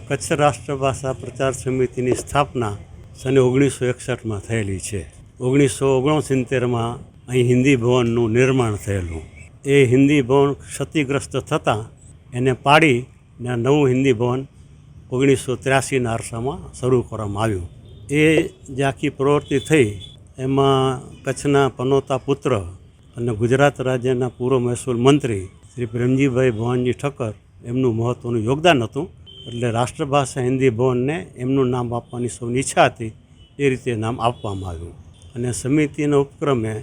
કચ્છ રાષ્ટ્રભાષા પ્રચાર સમિતિની સ્થાપના સને 1961માં થયેલી છે. 1969માં અહીં હિન્દી ભવનનું નિર્માણ થયેલું. એ હિન્દી ભવન ક્ષતિગ્રસ્ત થતાં એને પાડીને નવું હિન્દી ભવન 1983ના અરસામાં શરૂ કરવામાં આવ્યું. એ જે આખી પ્રવૃત્તિ થઈ એમાં કચ્છના પનોતા પુત્ર અને ગુજરાત રાજ્યના પૂર્વ મહેસૂલ મંત્રી શ્રી પ્રેમજીભાઈ ભવાનજી ઠક્કર એમનું મહત્ત્વનું યોગદાન હતું. એટલે રાષ્ટ્રભાષા હિન્દી ભવનને એમનું નામ આપવાની સૌની ઈચ્છા હતી, એ રીતે નામ આપવામાં આવ્યું. અને સમિતિના ઉપક્રમે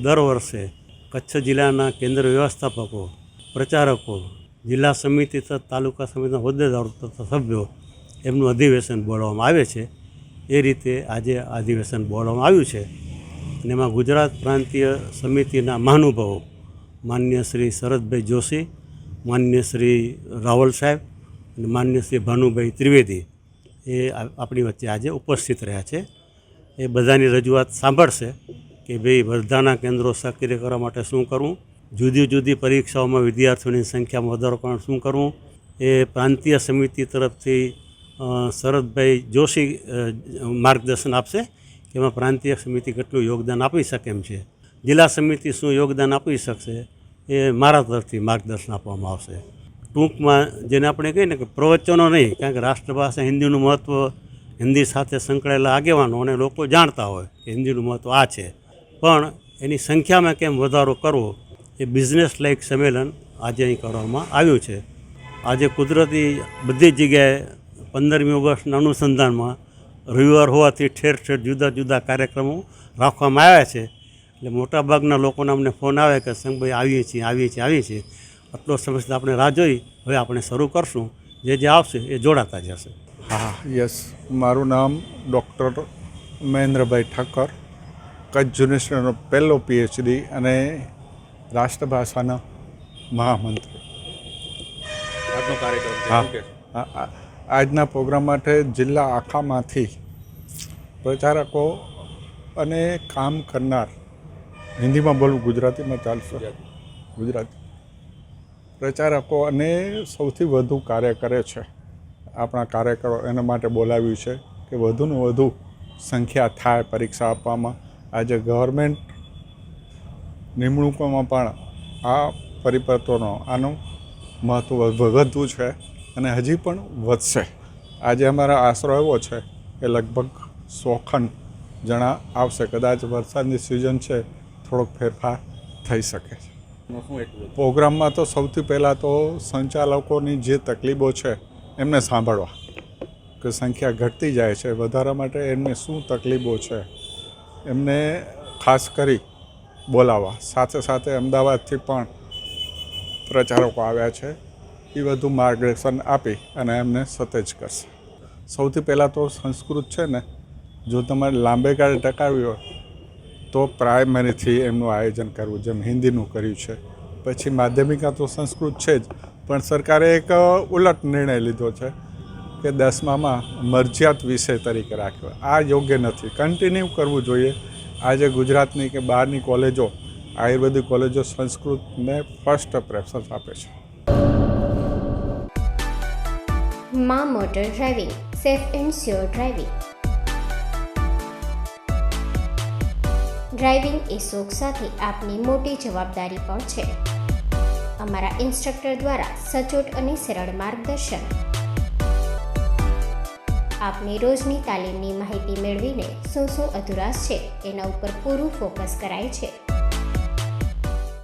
દર વર્ષે કચ્છ જિલ્લાના કેન્દ્ર વ્યવસ્થાપકો, પ્રચારકો, જિલ્લા સમિતિ તથા તાલુકા સમિતિના હોદ્દેદારો તથા સભ્યો એમનું અધિવેશન બોલાવવામાં આવે છે. એ રીતે આજે અધિવેશન બોલાવવામાં આવ્યું છે. અને એમાં ગુજરાત પ્રાંતીય સમિતિના મહાનુભાવો માન્ય શ્રી શરદભાઈ જોશી, માન્ય શ્રી રાવલ સાહેબ અને માન્ય શ્રી ભાનુભાઈ ત્રિવેદી એ આપણી વચ્ચે આજે ઉપસ્થિત રહ્યા છે. એ બધાની રજૂઆત સાંભળશે કે ભાઈ વર્ધાના કેન્દ્રો સક્રિય કરવા માટે શું કરવું, જુદી જુદી પરીક્ષાઓમાં વિદ્યાર્થીઓની સંખ્યામાં વધારો કરવા શું કરવું. એ પ્રાંતીય સમિતિ તરફથી શરદભાઈ જોશી માર્ગદર્શન આપશે કે એમાં પ્રાંતીય સમિતિ કેટલું યોગદાન આપી શકે એમ છે. જિલ્લા સમિતિ શું યોગદાન આપી શકશે એ મારા તરફથી માર્ગદર્શન આપવામાં આવશે. ટૂંકમાં જેને આપણે કહીએ ને કે પ્રવચનો નહીં, કારણ કે રાષ્ટ્રભાષા હિન્દીનું મહત્ત્વ હિન્દી સાથે સંકળાયેલા આગેવાનો અને લોકો જાણતા હોય કે હિન્દીનું મહત્ત્વ આ છે, પણ એની સંખ્યામાં કેમ વધારો કરવો એ બિઝનેસ લાઇક સંમેલન આજે અહીં કરવામાં આવ્યું છે. આજે કુદરતી બધી જ જગ્યાએ 15મી ઓગસ્ટના અનુસંધાનમાં રવિવાર હોવાથી ઠેર ઠેર જુદા જુદા કાર્યક્રમો રાખવામાં આવ્યા છે. એટલે મોટાભાગના લોકોના અમને ફોન આવે કે સંઘભાઈ આવીએ છીએ. આટલો સમય સુધી આપણે રાહ જોઈ, હવે આપણે શરૂ કરશું, જે આવશે એ જોડાતા જશે. હા, યસ. મારું નામ ડૉક્ટર મહેન્દ્રભાઈ ઠક્કર, કચ્છ યુનિવર્સિટીનો પહેલો PhD અને રાષ્ટ્રભાષાના મહામંત્રી. આજનો કાર્યક્રમ હા, આજના પ્રોગ્રામ માટે જિલ્લા આખામાંથી પ્રચારકો અને કામ કરનાર, હિન્દીમાં બોલવું ગુજરાતીમાં ચાલશે, ગુજરાતી પ્રચારકો અને સૌથી વધુ કાર્ય કરે છે આપણા કાર્યકરો, એના માટે બોલાવ્યું છે કે વધુને વધુ સંખ્યા થાય પરીક્ષા આપવામાં. આજે ગવર્મેન્ટ નિમણૂકોમાં પણ આ પરિપત્રોનો આનું મહત્ત્વ વધુ છે અને હજી પણ વધશે. આજે અમારા આશરો એવો છે કે લગભગ 100 જણા આવશે. કદાચ વરસાદની સિઝન છે, થોડોક ફેરફાર થઈ શકે છે. પ્રોગ્રામમાં તો સૌથી પહેલાં તો સંચાલકોની જે તકલીફો છે એમને સાંભળવા, કે સંખ્યા ઘટતી જાય છે, વધારા માટે એમને શું તકલીફો છે એમને ખાસ કરી બોલાવવા. સાથે સાથે અમદાવાદથી પણ પ્રચારકો આવ્યા છે, એ વધુ માર્ગદર્શન આપી અને એમને સતેજ કરશે. સૌથી પહેલાં તો સંસ્કૃત છે ને, જો તમારે લાંબે ગાળે ટકાવવી હોય તો પ્રાઇમરીથી એમનું આયોજન કરવું, જેમ હિન્દીનું કર્યું છે. પછી માધ્યમિકા તો સંસ્કૃત છે જ, પણ સરકારે એક ઉલટ નિર્ણય લીધો છે કે 10મામાં મરજિયાત વિષય તરીકે રાખ્યો. આ યોગ્ય નથી, કન્ટિન્યુ કરવું જોઈએ. આજે ગુજરાતની કે બહારની કોલેજો, આયુર્વેદિક કોલેજો સંસ્કૃતને ફર્સ્ટ પ્રેફરન્સ આપે છે. માં motor driving, safe and sure driving. Driving એ શોખ સાથે આપની મોટી જવાબદારી પણ છે. અમારા ઇન્સ્ટ્રક્ટર દ્વારા સચોટ અને સરળ માર્ગદર્શન. આપની રોજની તાલીમની માહિતી મેળવીને શું અધુરાશ છે એના ઉપર પૂરું ફોકસ કરાય છે.